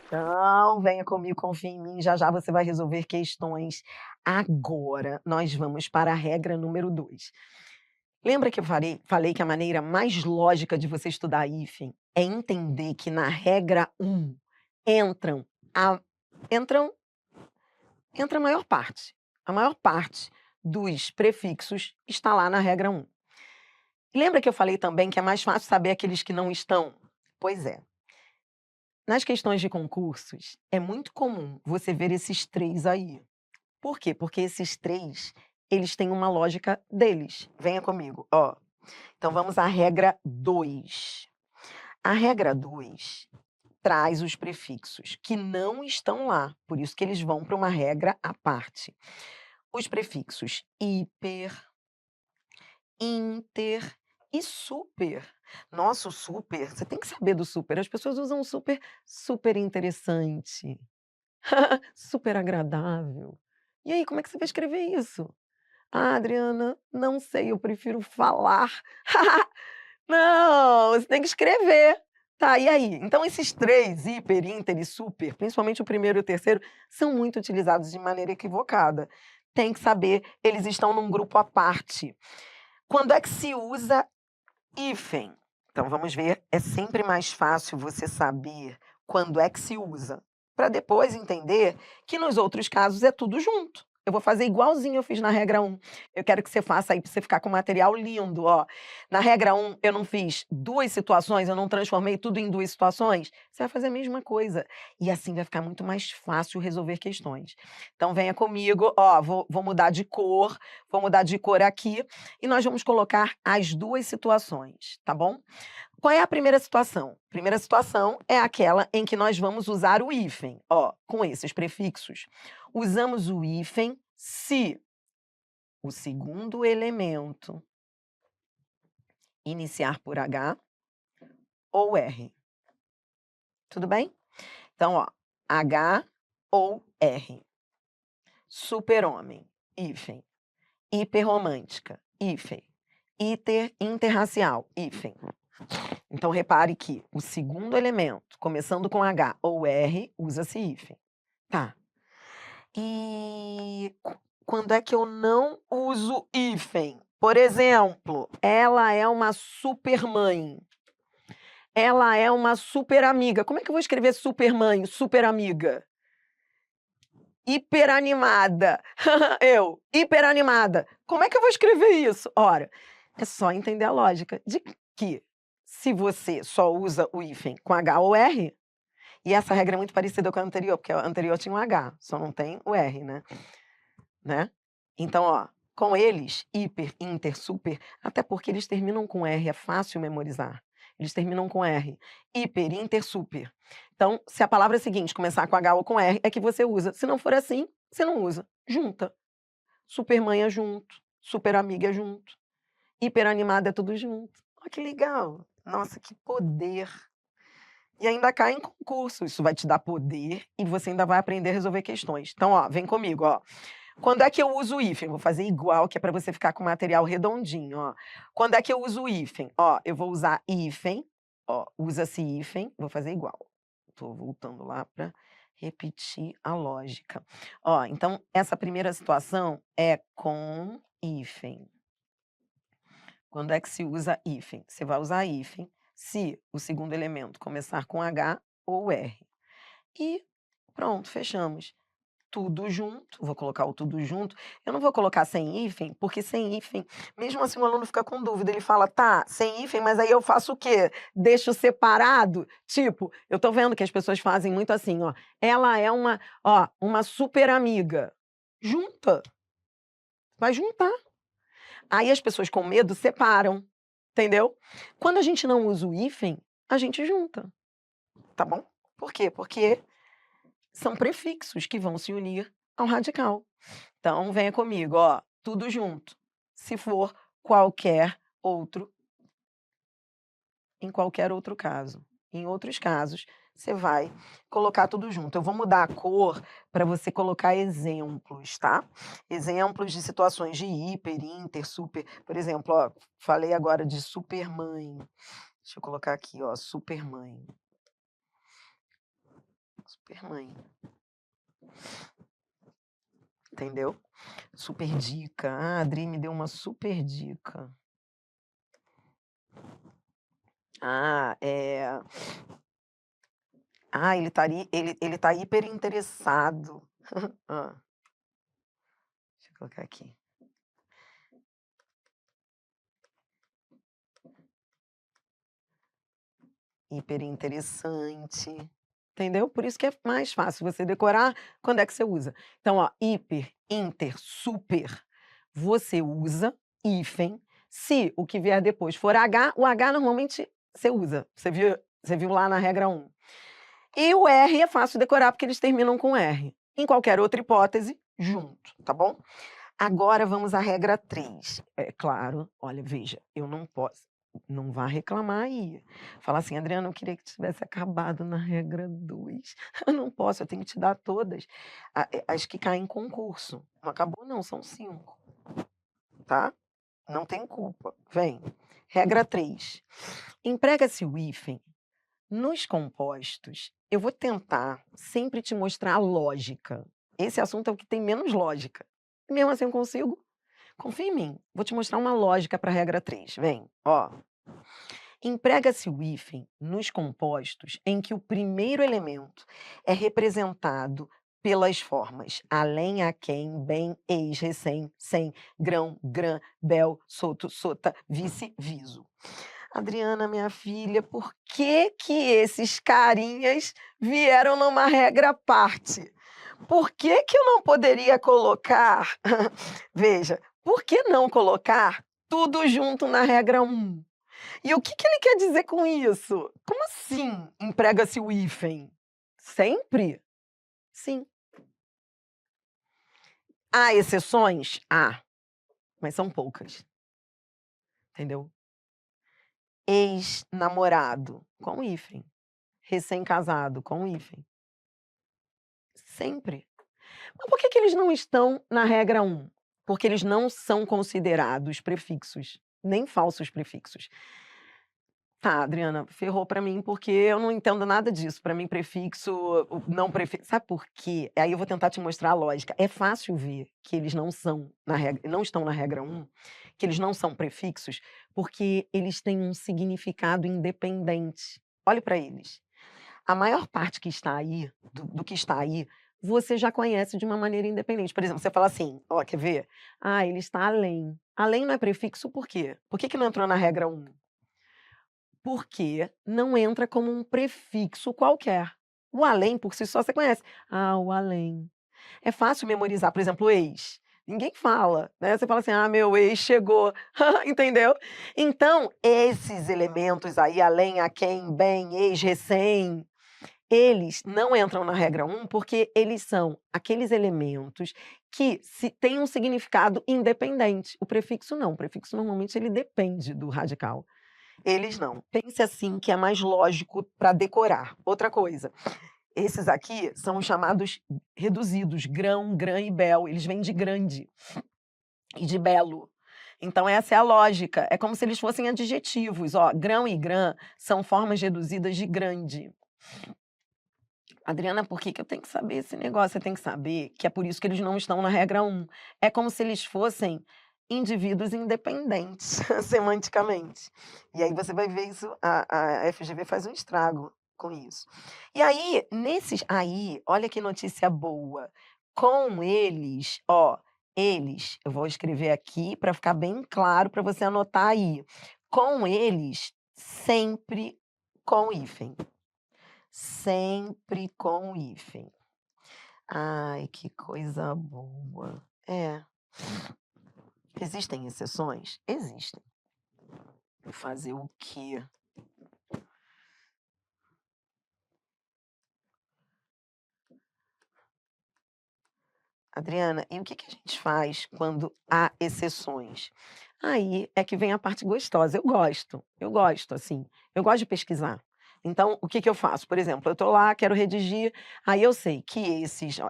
Então, venha comigo, confia em mim, já já você vai resolver questões. Agora, nós vamos para a regra número 2. Lembra que eu falei que a maneira mais lógica de você estudar hífen é entender que na regra 1 entram a entram entra a maior parte. A maior parte dos prefixos está lá na regra 1. Lembra que eu falei também que é mais fácil saber aqueles que não estão? Pois é. Nas questões de concursos, é muito comum você ver esses 3 aí. Por quê? Porque esses 3 eles têm uma lógica deles. Venha comigo, ó. Então vamos à regra 2. A regra 2 traz os prefixos que não estão lá, por isso que eles vão para uma regra à parte. Os prefixos hiper, inter e super. Nossa, o super, você tem que saber do super. As pessoas usam o super super interessante, super agradável. E aí, como é que você vai escrever isso? Ah, Adriana, não sei, eu prefiro falar. Não, você tem que escrever. Tá, e aí? Então esses 3, hiper, inter e super, principalmente o primeiro e o terceiro, são muito utilizados de maneira equivocada. Tem que saber, eles estão num grupo à parte. Quando é que se usa hífen? Então vamos ver, é sempre mais fácil você saber quando é que se usa, para depois entender que nos outros casos é tudo junto. Eu vou fazer igualzinho eu fiz na regra 1. Eu quero que você faça aí para você ficar com material lindo, ó. Na regra 1 eu não fiz 2 situações, eu não transformei tudo em 2 situações. Você vai fazer a mesma coisa. E assim vai ficar muito mais fácil resolver questões. Então venha comigo, ó, vou mudar de cor, vou mudar de cor aqui e nós vamos colocar as 2 situações, tá bom? Qual é a primeira situação? Primeira situação é aquela em que nós vamos usar o hífen, ó, com esses prefixos. Usamos o hífen se o segundo elemento iniciar por H ou R. Tudo bem? Então, ó, H ou R. Super-homem, hífen. Hiperromântica, hífen. Interracial, hífen. Então repare que o segundo elemento, começando com H ou R, usa-se hífen. Tá. E quando é que eu não uso hífen? Por exemplo, ela é uma supermãe. Ela é uma super amiga. Como é que eu vou escrever supermãe, super amiga? Hiperanimada. Eu, hiperanimada. Como é que eu vou escrever isso? Ora, é só entender a lógica de que se você só usa o hífen com H ou R, e essa regra é muito parecida com a anterior, porque a anterior tinha um H, só não tem o R, né? Então, ó, com eles, hiper, inter, super, até porque eles terminam com R, é fácil memorizar. Eles terminam com R. Hiper, inter, super. Então, se a palavra seguinte começar com H ou com R, é que você usa. Se não for assim, você não usa. Junta. Supermãe é junto. Super amiga é junto. Hiperanimada é tudo junto. Olha que legal. Nossa, que poder. E ainda cai em concurso. Isso vai te dar poder e você ainda vai aprender a resolver questões. Então, ó, vem comigo, ó. Quando é que eu uso o hífen? Vou fazer igual, que é para você ficar com o material redondinho, ó. Quando é que eu uso o hífen? Ó, eu vou usar hífen, ó, usa-se hífen, vou fazer igual. Tô voltando lá para repetir a lógica. Ó, então essa primeira situação é com hífen. Quando é que se usa hífen? Você vai usar hífen se o segundo elemento começar com H ou R. E pronto, fechamos. Tudo junto, vou colocar o tudo junto. Eu não vou colocar sem hífen, porque sem hífen, mesmo assim o aluno fica com dúvida, ele fala: "Tá, sem hífen, mas aí eu faço o quê? Deixo separado?". Tipo, eu tô vendo que as pessoas fazem muito assim, ó: "Ela é uma super amiga". Junta, vai juntar. Aí as pessoas com medo separam, entendeu? Quando a gente não usa o hífen, a gente junta, tá bom? Por quê? Porque são prefixos que vão se unir ao radical. Então venha comigo, ó, tudo junto. Se for qualquer outro em qualquer outro caso. Em outros casos, você vai colocar tudo junto. Eu vou mudar a cor para você colocar exemplos, tá? Exemplos de situações de hiper, inter, super. Por exemplo, ó, falei agora de supermãe. Deixa eu colocar aqui, ó, supermãe. Supermãe. Entendeu? Super dica. Ah, a Adri me deu uma super dica. Ah, Ah, ele tá hiper interessado. Hã. Deixa eu colocar aqui. Hiper interessante. Entendeu? Por isso que é mais fácil você decorar quando é que você usa. Então, ó, hiper, inter, super, você usa, hífen. Se o que vier depois for H, o H normalmente você usa. Você viu lá na regra 1. E o R é fácil decorar porque eles terminam com R. Em qualquer outra hipótese, junto, tá bom? Agora vamos à regra 3. É claro, olha, veja, eu não posso. Não vá reclamar aí. Fala assim, Adriana, eu queria que tivesse acabado na regra 2. Eu não posso, eu tenho que te dar todas. As que caem em concurso. Não acabou, não, são 5. Tá? Não tem culpa. Vem. Regra 3. Emprega-se o hífen nos compostos. Eu vou tentar sempre te mostrar a lógica. Esse assunto é o que tem menos lógica. E mesmo assim eu consigo. Confia em mim. Vou te mostrar uma lógica para a regra 3. Vem, ó. Emprega-se o hífen nos compostos em que o primeiro elemento é representado pelas formas além, aquém, bem, eis, recém, sem, grão, grã, bel, soto, sota, vice, viso. Adriana, minha filha, por que que esses carinhas vieram numa regra à parte? Por que que eu não poderia colocar veja, por que não colocar tudo junto na regra 1? E o que que ele quer dizer com isso? Como assim emprega-se o hífen? Sempre? Sim. Há exceções? Há, mas são poucas. Entendeu? Ex-namorado, com hífen. Recém-casado, com hífen. Sempre. Mas por que que eles não estão na regra 1? Porque eles não são considerados prefixos, nem falsos prefixos. Tá, Adriana, ferrou pra mim, porque eu não entendo nada disso. Pra mim, prefixo, o não prefixo. Sabe por quê? Aí eu vou tentar te mostrar a lógica. É fácil ver que eles não são na regra, não estão na regra 1, que eles não são prefixos, porque eles têm um significado independente. Olhe para eles. A maior parte que está aí, do que está aí, você já conhece de uma maneira independente. Por exemplo, você fala assim, ó, quer ver? Ah, ele está além. Além não é prefixo por quê? Por que que não entrou na regra 1? Porque não entra como um prefixo qualquer. O além, por si só, você conhece. Ah, o além. É fácil memorizar, por exemplo, o ex. Ninguém fala, né? Você fala assim, ah, meu ex chegou, entendeu? Então, esses elementos aí, além, a quem, bem, ex, recém, eles não entram na regra 1 porque eles são aqueles elementos que têm um significado independente. O prefixo não, o prefixo normalmente ele depende do radical. Eles não. Pense assim que é mais lógico para decorar. Outra coisa, esses aqui são os chamados reduzidos, grão, grã e bel. Eles vêm de grande e de belo. Então essa é a lógica. É como se eles fossem adjetivos. Ó, grão e grã são formas reduzidas de grande. Adriana, por que que eu tenho que saber esse negócio? Você tem que saber que é por isso que eles não estão na regra 1. É como se eles fossem indivíduos independentes, semanticamente. E aí você vai ver isso, a FGV faz um estrago com isso. E aí, olha que notícia boa. Com eles, ó, eles, eu vou escrever aqui para ficar bem claro para você anotar aí. Com eles, sempre com hífen. Sempre com hífen. Ai, que coisa boa. É. Existem exceções? Existem. Fazer o quê? Adriana, e o que que a gente faz quando há exceções? Aí é que vem a parte gostosa. Eu gosto, assim, eu gosto de pesquisar. Então, o que que eu faço? Por exemplo, eu tô lá, quero redigir, aí eu sei que esses, ó,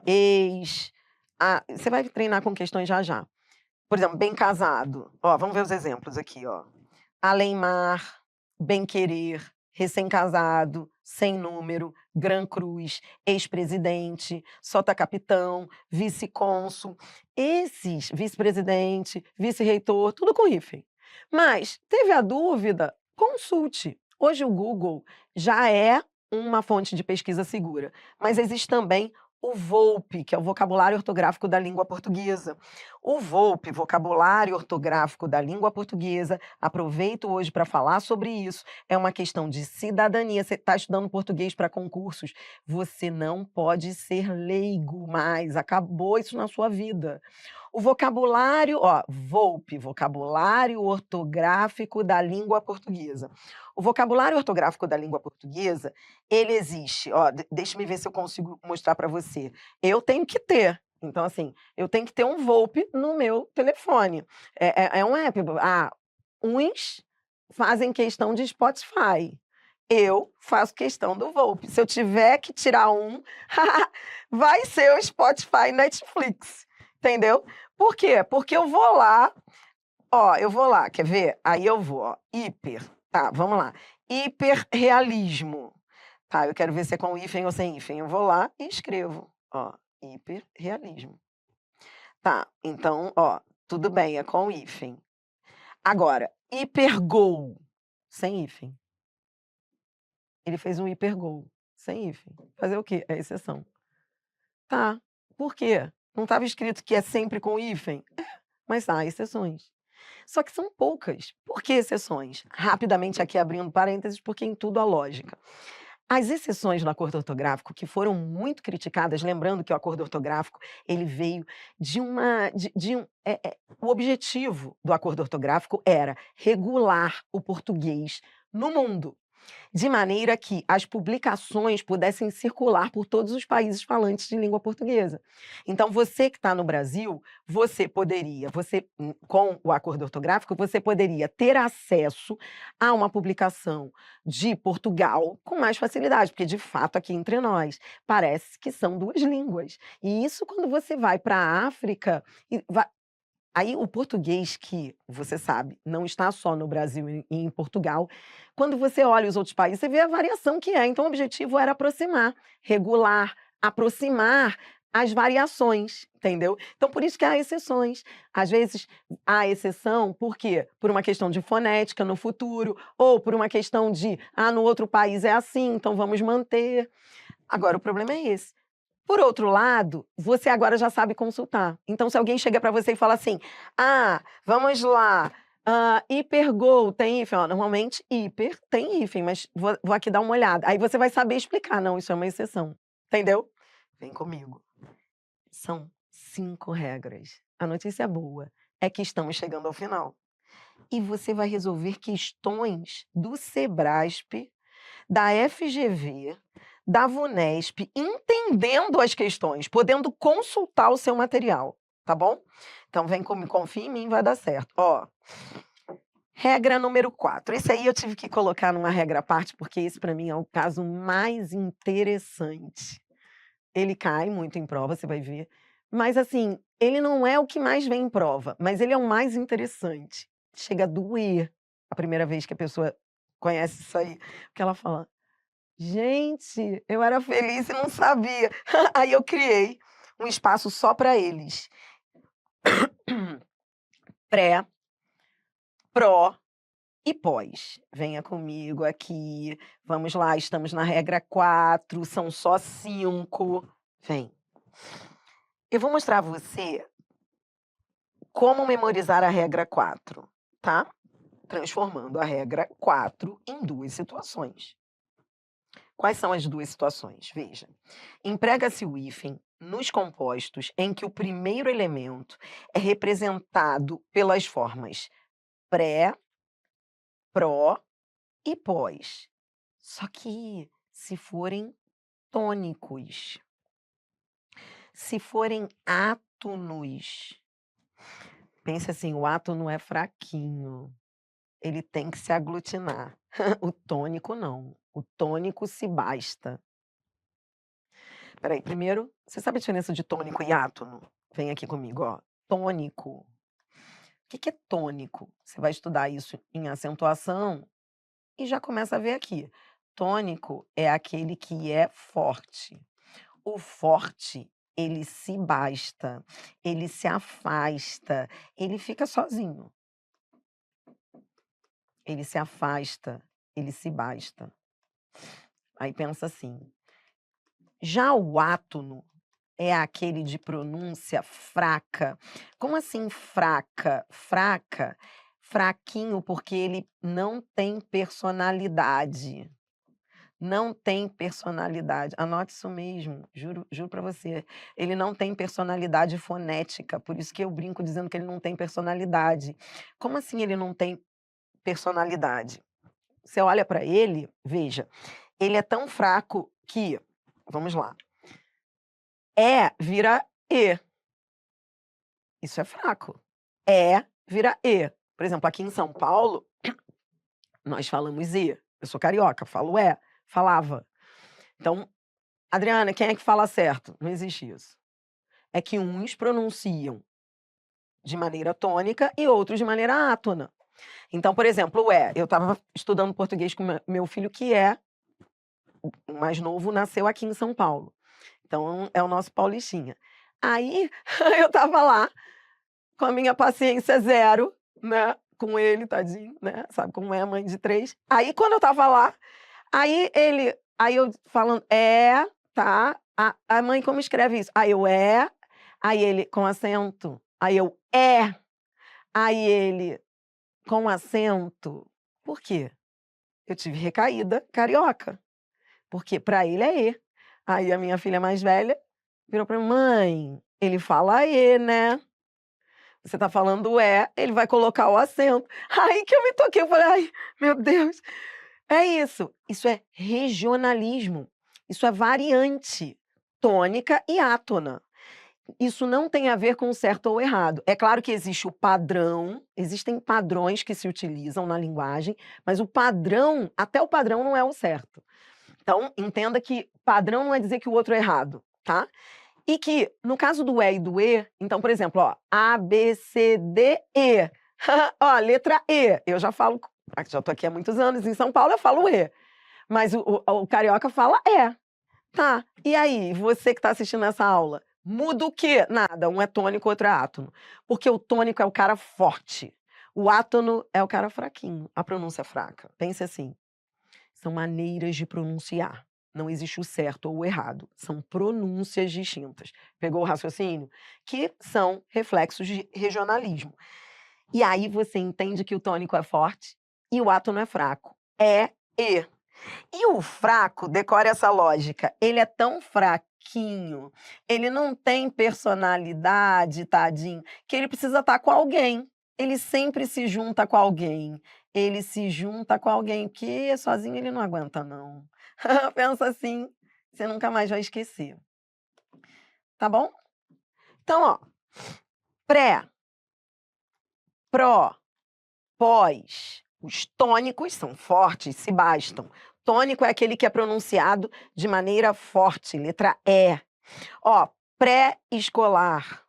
você vai treinar com questões já já. Por exemplo, bem casado. Ó, vamos ver os exemplos aqui, ó. Além-mar, bem-querer, recém-casado, sem número, Gran Cruz, ex-presidente, sota-capitão, vice-cônsul. Esses, vice-presidente, vice-reitor, tudo com hífen. Mas teve a dúvida? Consulte. Hoje o Google já é uma fonte de pesquisa segura, mas existe também o VOLPE, que é o Vocabulário Ortográfico da Língua Portuguesa. O VOLPE, Vocabulário Ortográfico da Língua Portuguesa, aproveito hoje para falar sobre isso, é uma questão de cidadania. Você está estudando português para concursos, você não pode ser leigo mais, acabou isso na sua vida. O vocabulário, ó, VOLPE, Vocabulário Ortográfico da Língua Portuguesa. O vocabulário ortográfico da língua portuguesa, ele existe, ó, deixa-me ver se eu consigo mostrar para você. Eu tenho que ter. Então, assim, eu tenho que ter um VoLPE no meu telefone. É um app. Uns fazem questão de Spotify. Eu faço questão do VoLPE. Se eu tiver que tirar um, vai ser o Spotify Netflix. Entendeu? Por quê? Porque eu vou lá, ó, eu vou lá, quer ver? Aí eu vou, ó, hiper. Tá, vamos lá. Hiperrealismo. Tá, eu quero ver se é com hífen ou sem hífen. Eu vou lá e escrevo, ó, hiperrealismo. Tá, então, ó, tudo bem, é com hífen. Agora, hipergol, sem hífen. Ele fez um hipergol, sem hífen. Fazer o quê? É exceção. Tá, por quê? Não estava escrito que é sempre com hífen? É, mas há exceções. Só que são poucas. Por que exceções? Rapidamente aqui abrindo parênteses, porque em tudo há lógica. As exceções no acordo ortográfico, que foram muito criticadas, lembrando que o acordo ortográfico ele veio de uma. O objetivo do acordo ortográfico era regular o português no mundo, de maneira que as publicações pudessem circular por todos os países falantes de língua portuguesa. Então, você que está no Brasil, com o acordo ortográfico, você poderia ter acesso a uma publicação de Portugal com mais facilidade, porque, de fato, aqui entre nós, parece que são duas línguas. E isso quando você vai para a África, aí o português que, você sabe, não está só no Brasil e em Portugal, quando você olha os outros países, você vê a variação que é. Então o objetivo era aproximar, regular, aproximar as variações, entendeu? Então por isso que há exceções. Às vezes há exceção, por quê? Por uma questão de fonética no futuro, ou por uma questão de, no outro país é assim, então vamos manter. Agora o problema é esse. Por outro lado, você agora já sabe consultar. Então, se alguém chega para você e fala assim: vamos lá, hipergol tem hífen? Ó, normalmente, hiper tem hífen, mas vou aqui dar uma olhada. Aí você vai saber explicar. Não, isso é uma exceção. Entendeu? Vem comigo. São 5 regras. A notícia boa é que estamos chegando ao final. E você vai resolver questões do Sebrasp, da FGV, da VUNESP, entendendo as questões, podendo consultar o seu material, tá bom? Então vem comigo, confia em mim, vai dar certo. Ó, regra número 4. Esse aí eu tive que colocar numa regra à parte, porque esse para mim é o caso mais interessante. Ele cai muito em prova, você vai ver, mas assim, ele não é o que mais vem em prova, mas ele é o mais interessante. Chega a doer a primeira vez que a pessoa conhece isso aí, porque ela fala: "Gente, eu era feliz e não sabia". Aí eu criei um espaço só para eles. Pré, pró e pós. Venha comigo aqui. Vamos lá, estamos na regra 4, são só 5. Vem. Eu vou mostrar a você como memorizar a regra 4, tá? Transformando a regra 4 em 2 situações. Quais são as 2 situações? Veja, emprega-se o hífen nos compostos em que o primeiro elemento é representado pelas formas pré, pró e pós. Só que se forem tônicos, se forem átonos, pense assim, o átono é fraquinho, ele tem que se aglutinar. O tônico não, o tônico se basta. Espera aí, primeiro, você sabe a diferença de tônico e átono? Vem aqui comigo, ó. Tônico. O que que é tônico? Você vai estudar isso em acentuação e já começa a ver aqui. Tônico é aquele que é forte. O forte, ele se basta, ele se afasta, ele fica sozinho. Ele se afasta, ele se basta. Aí pensa assim, já o átono é aquele de pronúncia fraca. Como assim fraca? Fraca, fraquinho porque ele não tem personalidade. Não tem personalidade. Anote isso mesmo, juro para você. Ele não tem personalidade fonética, por isso que eu brinco dizendo que ele não tem personalidade. Como assim ele não tem personalidade? Você olha para ele, veja, ele é tão fraco que, vamos lá, vira E. Isso é fraco. Vira E. Por exemplo, aqui em São Paulo, nós falamos E. Eu sou carioca, falo falava. Então, Adriana, quem é que fala certo? Não existe isso. É que uns pronunciam de maneira tônica e outros de maneira átona. Então, por exemplo, o eu estava estudando português com meu filho, que o mais novo, nasceu aqui em São Paulo. Então, é o nosso paulistinha. Aí, eu estava lá, com a minha paciência zero, né? Com ele, tadinho, né? Sabe como é, mãe de 3. Aí, quando eu estava lá, aí eu falando, tá, a mãe como escreve isso? Aí eu, aí ele, com acento, aí eu, aí ele, com acento. Por quê? Eu tive recaída carioca, porque para ele é E. Aí a minha filha mais velha virou para mim, mãe, ele fala E, né? Você tá falando ele vai colocar o acento. Aí que eu me toquei, eu falei, ai, meu Deus. É isso. Isso é regionalismo. Isso é variante tônica e átona. Isso não tem a ver com certo ou errado. É claro que existe o padrão, existem padrões que se utilizam na linguagem, mas o padrão, até o padrão não é o certo. Então, entenda que padrão não é dizer que o outro é errado, tá? E que, no caso do e do e, então, por exemplo, ó, A, B, C, D, E. Ó, letra E. Eu já falo, já tô aqui há muitos anos, em São Paulo eu falo E. Mas o carioca fala E. Tá, e aí, você que está assistindo essa aula, muda o quê? Nada, um é tônico, outro é átono. Porque o tônico é o cara forte, o átono é o cara fraquinho, a pronúncia fraca. Pense assim, são maneiras de pronunciar. Não existe o certo ou o errado, são pronúncias distintas. Pegou o raciocínio? Que são reflexos de regionalismo. E aí você entende que o tônico é forte e o átono é fraco. E. E o fraco, decore essa lógica, ele é tão fraquinho, ele não tem personalidade, tadinho, que ele precisa estar com alguém. Ele sempre se junta com alguém. Ele se junta com alguém, porque sozinho ele não aguenta, não. Pensa assim, você nunca mais vai esquecer. Tá bom? Então, ó, pré, pró, pós. Os tônicos são fortes, se bastam. Tônico é aquele que é pronunciado de maneira forte, letra E. Ó, pré-escolar.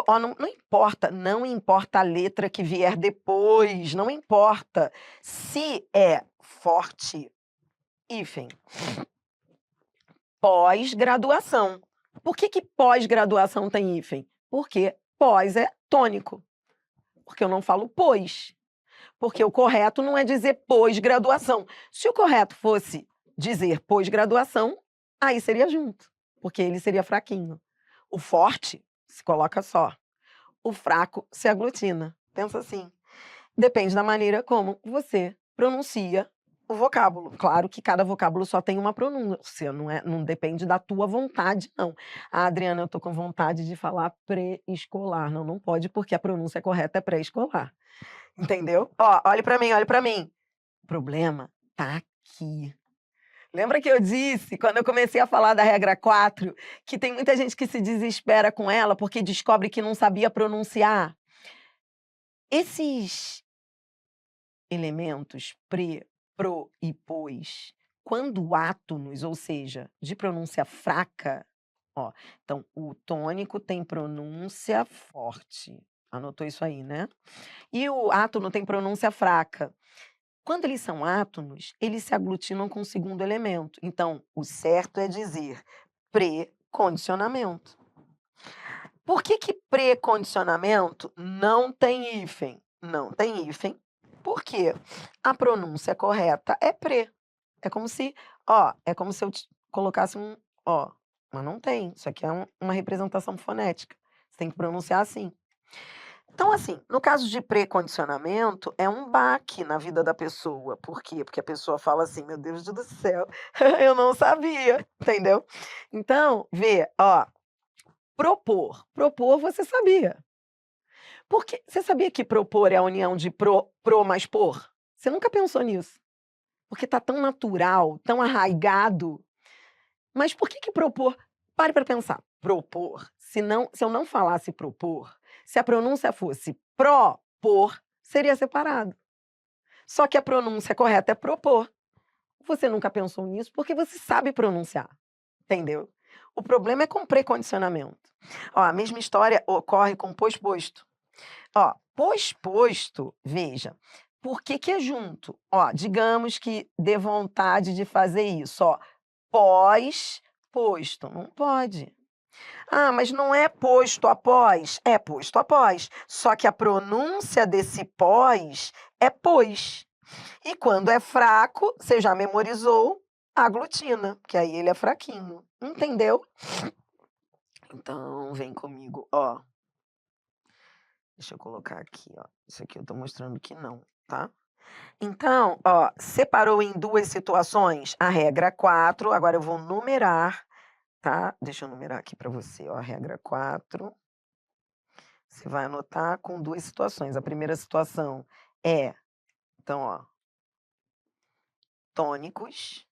Ó, não importa a letra que vier depois, não importa. Se é forte, hífen. Pós-graduação. Por que pós-graduação tem hífen? Porque pós é tônico. Porque eu não falo pois. Porque o correto não é dizer pós-graduação. Se o correto fosse dizer pós-graduação, aí seria junto, porque ele seria fraquinho. O forte se coloca só. O fraco se aglutina. Pensa assim. Depende da maneira como você pronuncia o vocábulo. Claro que cada vocábulo só tem uma pronúncia, não depende da tua vontade, não. Ah, Adriana, eu tô com vontade de falar pré-escolar. Não, não pode, porque a pronúncia correta é pré-escolar. Entendeu? Ó, olhe pra mim, olhe pra mim. O problema tá aqui. Lembra que eu disse, quando eu comecei a falar da regra 4, que tem muita gente que se desespera com ela porque descobre que não sabia pronunciar? Esses elementos pre, pro e pós, quando átonos, ou seja, de pronúncia fraca, ó, então o tônico tem pronúncia forte. Anotou isso aí, né? E o átono tem pronúncia fraca. Quando eles são átonos, eles se aglutinam com o segundo elemento. Então, o certo é dizer precondicionamento. Por que que precondicionamento não tem hífen? Não tem hífen, porque a pronúncia correta é pre. É como se eu colocasse um ó, mas não tem. Isso aqui é uma representação fonética. Você tem que pronunciar assim. Então, assim, no caso de precondicionamento, é um baque na vida da pessoa. Por quê? Porque a pessoa fala assim: "Meu Deus do céu, eu não sabia", entendeu? Então, vê, ó, propor você sabia. Porque você sabia que propor é a união de pro mais por? Você nunca pensou nisso, porque tá tão natural, tão arraigado. Mas por que que propor pare para pensar, propor, se eu não falasse propor, se a pronúncia fosse propor, seria separado. Só que a pronúncia correta é propor. Você nunca pensou nisso, porque você sabe pronunciar, entendeu? O problema é com precondicionamento. Ó, a mesma história ocorre com posposto. Ó, posposto, veja, por que que é junto? Ó, digamos que dê vontade de fazer isso, ó, pós-posto, não pode. Ah, mas não é posto após? É posto após, só que a pronúncia desse pós é pois. E quando é fraco, você já memorizou, aglutina, que aí ele é fraquinho, entendeu? Então vem comigo, ó. Deixa eu colocar aqui, ó. Isso aqui eu tô mostrando que não, tá? Então, ó, separou em 2 situações? A regra 4. Agora eu vou numerar, tá? Deixa eu numerar aqui para você, ó, a regra 4. Você vai anotar com 2 situações. A primeira situação é, então, ó, tônicos.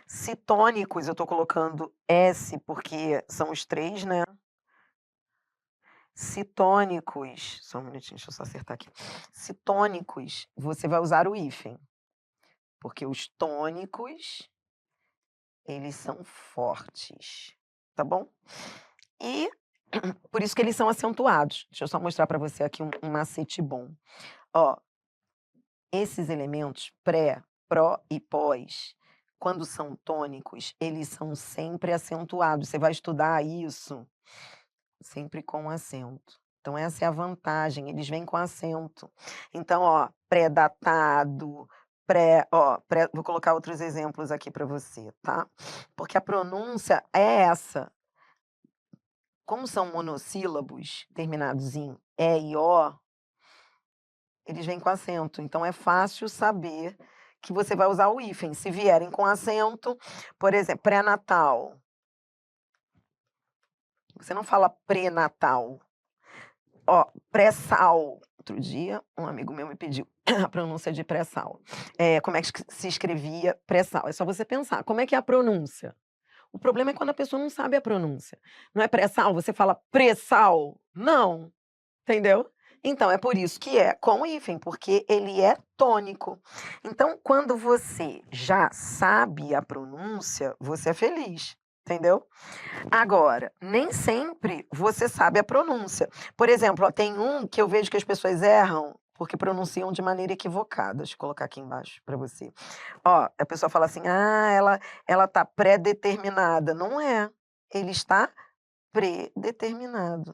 Se tônicos, eu tô colocando S, porque são os 3, né? Se tônicos, só um minutinho, deixa eu só acertar aqui. Se tônicos, você vai usar o hífen, porque os tônicos, eles são fortes, tá bom? E por isso que eles são acentuados. Deixa eu só mostrar para você aqui um macete bom. Ó, esses elementos pré, pró e pós, quando são tônicos, eles são sempre acentuados. Você vai estudar isso sempre com acento. Então essa é a vantagem, eles vêm com acento. Então, ó, pré-datado, vou colocar outros exemplos aqui para você, tá? Porque a pronúncia é essa. Como são monossílabos terminados em e e o, eles vêm com acento, então é fácil saber que você vai usar o hífen. Se vierem com acento, por exemplo, pré-natal. Você não fala pré-natal. Ó, pré-sal. Outro dia, um amigo meu me pediu a pronúncia de pré-sal. Como é que se escrevia pré-sal? É só você pensar, como é que é a pronúncia? O problema é quando a pessoa não sabe a pronúncia. Não é pré-sal, você fala pré-sal. Não, entendeu? Então, é por isso que é com hífen, porque ele é tônico. Então, quando você já sabe a pronúncia, você é feliz, entendeu? Agora, nem sempre você sabe a pronúncia. Por exemplo, ó, tem um que eu vejo que as pessoas erram porque pronunciam de maneira equivocada. Deixa eu colocar aqui embaixo para você. Ó, a pessoa fala assim: "Ah, ela tá pré-determinada". Não é, ele está predeterminado.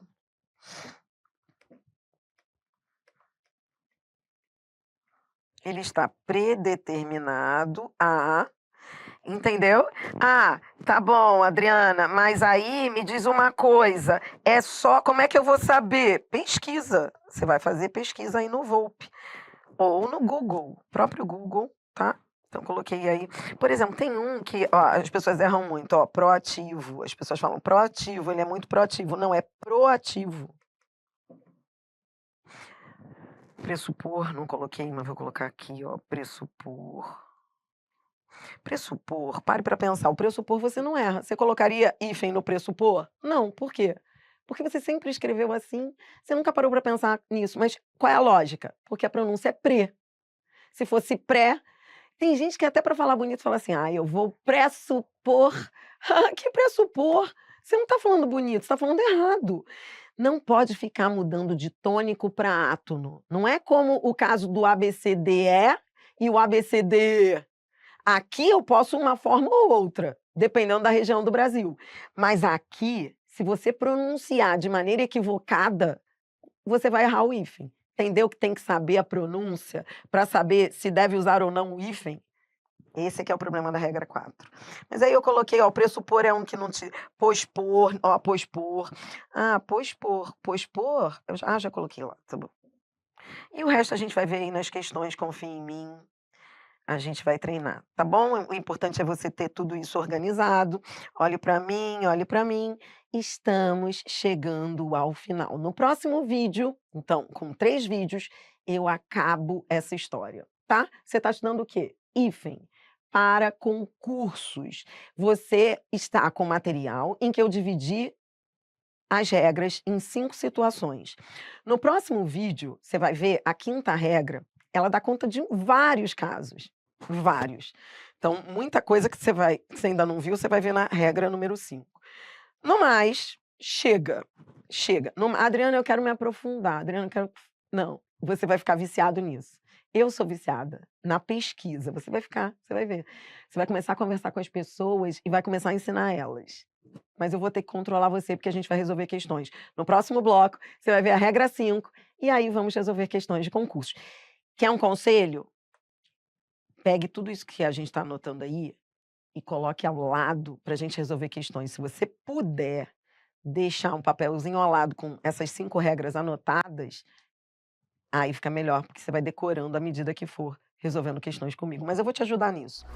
Ele está predeterminado a, entendeu? "Ah, tá bom, Adriana, mas aí me diz uma coisa, é só como é que eu vou saber?". Pesquisa, você vai fazer pesquisa aí no Volpe ou no Google, próprio Google, tá? Então coloquei aí, por exemplo, tem um que, ó, as pessoas erram muito, ó, proativo, as pessoas falam proativo, ele é muito proativo, não, é proativo. Pressupor, não coloquei, mas vou colocar aqui, ó, pressupor. Pressupor, pare para pensar, o pressupor você não erra. Você colocaria hífen no pressupor? Não, por quê? Porque você sempre escreveu assim, você nunca parou para pensar nisso. Mas qual é a lógica? Porque a pronúncia é pre. Se fosse pré, tem gente que até para falar bonito fala assim: "Ah, eu vou pressupor". Que pressupor? Você não está falando bonito, você está falando errado. Não pode ficar mudando de tônico para átono. Não é como o caso do ABCDE e o ABCD. Aqui eu posso uma forma ou outra, dependendo da região do Brasil. Mas aqui, se você pronunciar de maneira equivocada, você vai errar o hífen. Entendeu que tem que saber a pronúncia para saber se deve usar ou não o hífen? Esse aqui é o problema da regra 4. Mas aí eu coloquei, ó, pressupor é um que não te pospor, ó, pospor. Ah, pospor, já coloquei lá, tá bom. E o resto a gente vai ver aí nas questões, confia em mim, a gente vai treinar, tá bom? O importante é você ter tudo isso organizado. Olhe para mim, olhe para mim. Estamos chegando ao final. No próximo vídeo, então, com 3 vídeos, eu acabo essa história, tá? Você está estudando o quê? Hífen para concursos. Você está com material em que eu dividi as regras em 5 situações. No próximo vídeo, você vai ver a 5ª regra, ela dá conta de vários casos, vários. Então, muita coisa que você ainda não viu, você vai ver na regra número 5. No mais, chega, chega. Adriana, eu quero me aprofundar. Adriana, eu quero. Não, você vai ficar viciado nisso. Eu sou viciada na pesquisa. Você vai ficar, você vai ver. Você vai começar a conversar com as pessoas e vai começar a ensinar elas. Mas eu vou ter que controlar você, porque a gente vai resolver questões. No próximo bloco, você vai ver a regra 5, e aí vamos resolver questões de concursos. Quer um conselho? Pegue tudo isso que a gente está anotando aí e coloque ao lado para a gente resolver questões. Se você puder deixar um papelzinho ao lado com essas 5 regras anotadas, aí fica melhor, porque você vai decorando à medida que for resolvendo questões comigo. Mas eu vou te ajudar nisso.